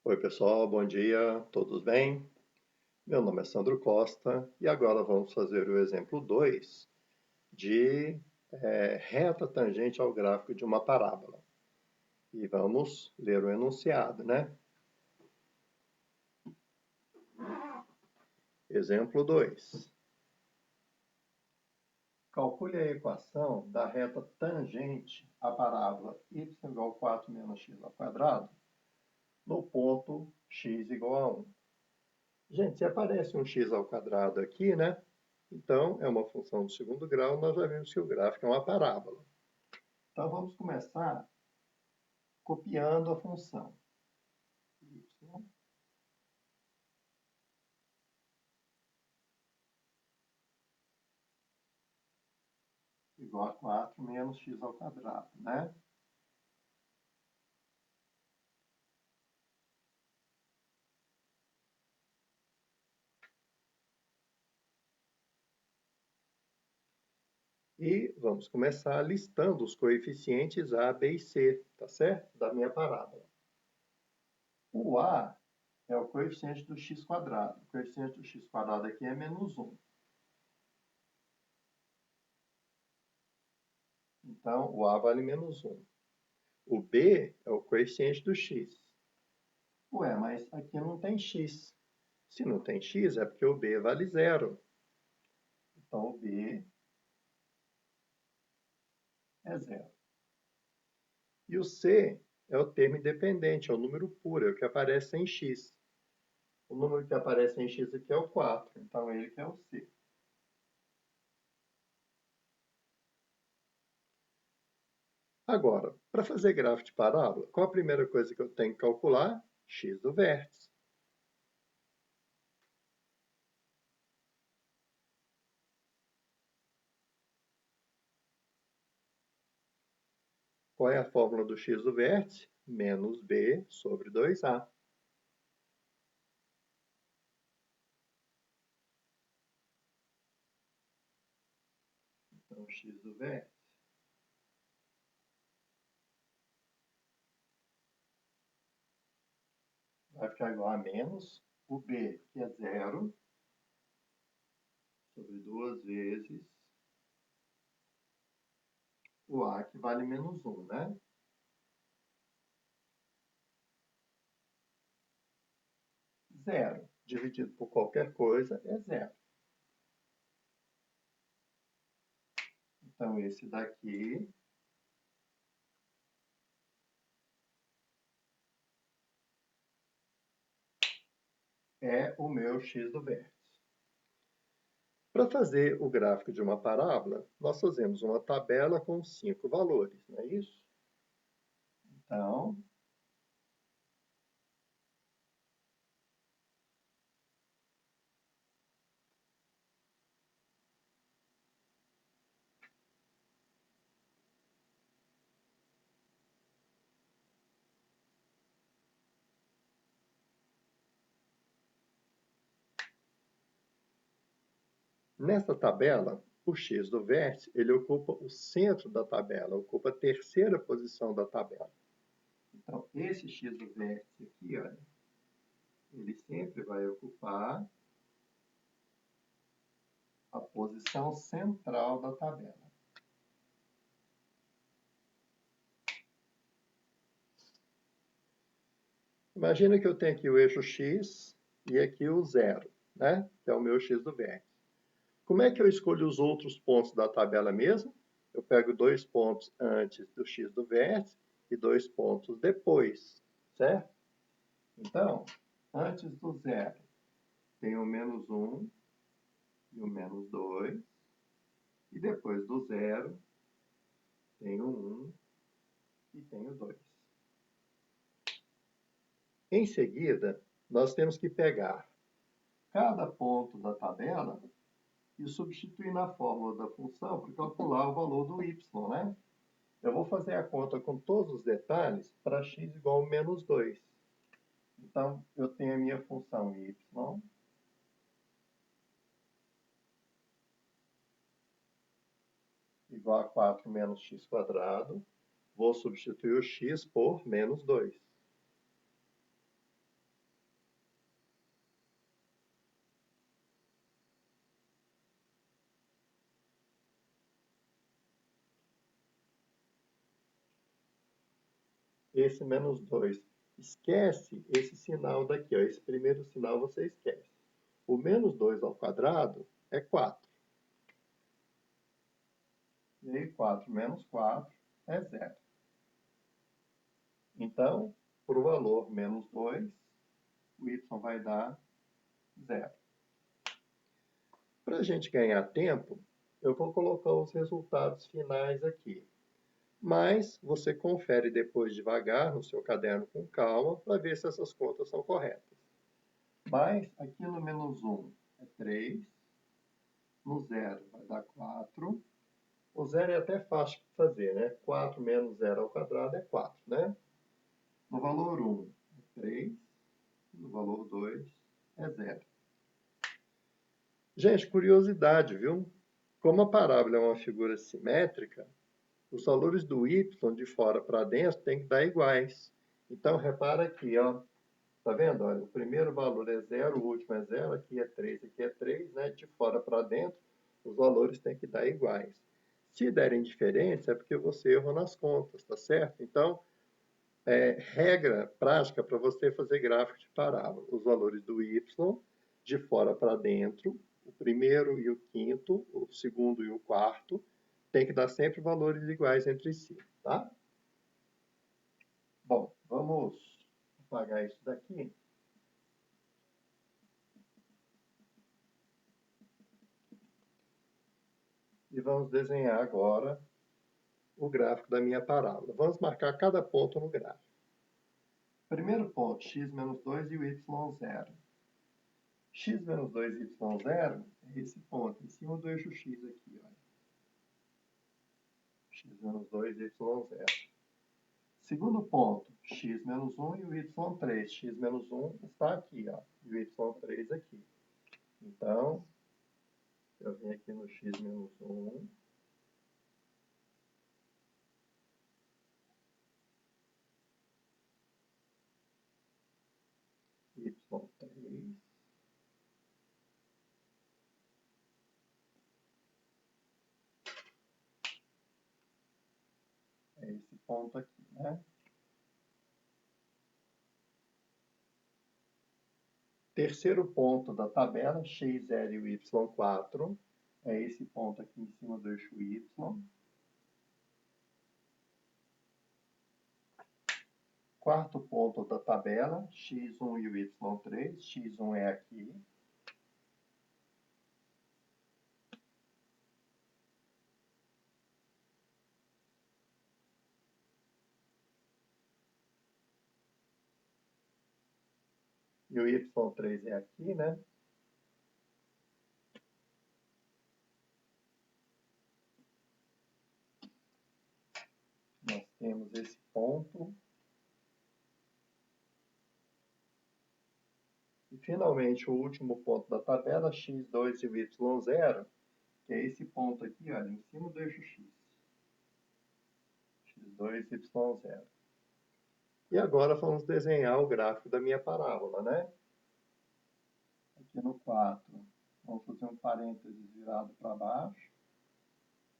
Oi, pessoal, bom dia, todos bem? Meu nome é Sandro Costa e agora vamos fazer o exemplo 2 de reta tangente ao gráfico de uma parábola. E vamos ler o enunciado, né? Exemplo 2. Calcule a equação da reta tangente à parábola y igual a 4 menos x ao quadrado no ponto x igual a 1. Gente, se aparece um x ao quadrado aqui, né? Então, é uma função do segundo grau, nós já vimos que o gráfico é uma parábola. Então, vamos começar copiando a função. Y igual a 4 menos x ao quadrado, né? E vamos começar listando os coeficientes A, B e C, tá certo? Da minha parábola. O A é o coeficiente do x quadrado. O coeficiente do x quadrado aqui é menos 1. Então, o A vale menos 1. O B é o coeficiente do x. Ué, mas aqui não tem x. Se não tem x, é porque o B vale 0. Então, o B é 0. E o C é o termo independente, é o número puro, é o que aparece em x. O número que aparece em x aqui é o 4, então ele que é o C. Agora, para fazer gráfico de parábola, qual a primeira coisa que eu tenho que calcular? X do vértice. Qual é a fórmula do x do vértice? Menos b sobre 2a. Então, x do vértice vai ficar igual a menos o b, que é 0, sobre 2 vezes o a, que vale menos 1, né? 0 dividido por qualquer coisa é 0. Então, esse daqui é o meu x do vértice. Para fazer o gráfico de uma parábola, nós fazemos uma tabela com 5 valores, não é isso? Então, nessa tabela, o x do vértice, ele ocupa o centro da tabela, ocupa a terceira posição da tabela. Então, esse x do vértice aqui, olha, ele sempre vai ocupar a posição central da tabela. Imagina que eu tenho aqui o eixo x e aqui o 0, né? Que é o meu x do vértice. Como é que eu escolho os outros pontos da tabela mesmo? Eu pego 2 pontos antes do x do vértice e 2 pontos depois, certo? Então, antes do 0, tem o menos 1 e o menos 2. E depois do 0, tem o 1 e tem o 2. Em seguida, nós temos que pegar cada ponto da tabela e substituir na fórmula da função para calcular o valor do y, né? Eu vou fazer a conta com todos os detalhes para x igual a menos 2. Então, eu tenho a minha função y igual a 4 menos x quadrado. Vou substituir o x por menos 2. esse menos 2. Esquece esse sinal daqui, ó. Esse primeiro sinal você esquece. O menos 2 ao quadrado é 4. E aí 4 menos 4 é 0. Então, para o valor menos 2, o y vai dar 0. Para a gente ganhar tempo, eu vou colocar os resultados finais aqui. Mas você confere depois devagar no seu caderno com calma para ver se essas contas são corretas. Mas aqui no menos 1 é 3, no 0 vai dar 4. O 0 é até fácil de fazer, né? 4 menos 0 ao quadrado é 4, né? No valor 1 é 3, no valor 2 é 0. Gente, curiosidade, viu? Como a parábola é uma figura simétrica, os valores do y de fora para dentro têm que dar iguais. Então, repara aqui, ó. Tá vendo? Olha, o primeiro valor é 0, o último é 0, aqui é 3, né? De fora para dentro, os valores têm que dar iguais. Se derem diferentes, é porque você errou nas contas, tá certo? Então, regra prática para você fazer gráfico de parábola. Os valores do y, de fora para dentro, o primeiro e o quinto, o segundo e o quarto, tem que dar sempre valores iguais entre si, tá? Bom, vamos apagar isso daqui. E vamos desenhar agora o gráfico da minha parábola. Vamos marcar cada ponto no gráfico. Primeiro ponto, x menos 2 e o y 0. X menos 2 e y 0 é esse ponto, em cima do eixo x aqui, olha. X menos 2 e y 0. Segundo ponto, x menos 1 e o y 3. X menos 1 está aqui, ó, e o y 3 aqui. Então, eu venho aqui no x menos 1. y3. É esse ponto aqui, né? Terceiro ponto da tabela, x0 e o y4. É esse ponto aqui em cima do eixo y. Quarto ponto da tabela, x1 e o y3. x1 é aqui. E o y3 é aqui, né? Nós temos esse ponto. E, finalmente, o último ponto da tabela, x2 e o y0, que é esse ponto aqui, olha, em cima do eixo x. x2 e y0. E agora vamos desenhar o gráfico da minha parábola, né? Aqui no 4, vamos fazer um parênteses virado para baixo,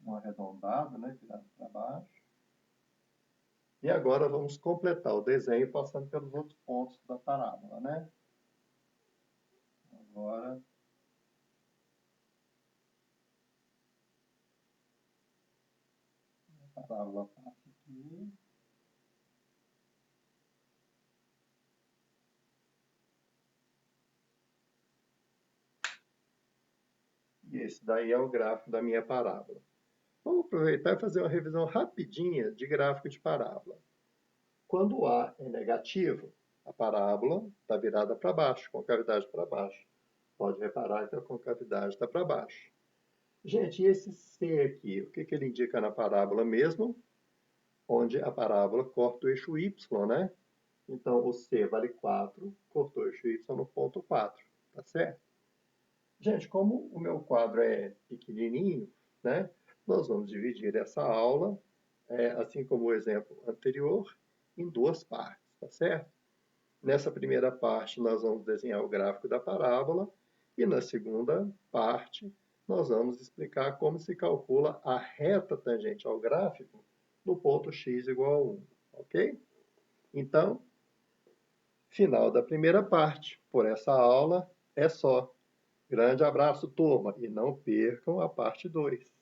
um arredondado, né, virado para baixo. E agora vamos completar o desenho passando pelos outros pontos da parábola, né? Agora, a parábola passa aqui. E esse daí é o gráfico da minha parábola. Vamos aproveitar e fazer uma revisão rapidinha de gráfico de parábola. Quando o A é negativo, a parábola está virada para baixo, concavidade para baixo. Pode reparar que a concavidade está para baixo. Gente, e esse C aqui, o que ele indica na parábola mesmo? Onde a parábola corta o eixo Y, né? Então, o C vale 4, cortou o eixo Y no ponto 4, tá certo? Gente, como o meu quadro é pequenininho, né? Nós vamos dividir essa aula, assim como o exemplo anterior, em duas partes, tá certo? Nessa primeira parte, nós vamos desenhar o gráfico da parábola e na segunda parte, nós vamos explicar como se calcula a reta tangente ao gráfico no ponto x igual a 1, ok? Então, final da primeira parte. Por essa aula é só. Grande abraço, turma, e não percam a parte 2.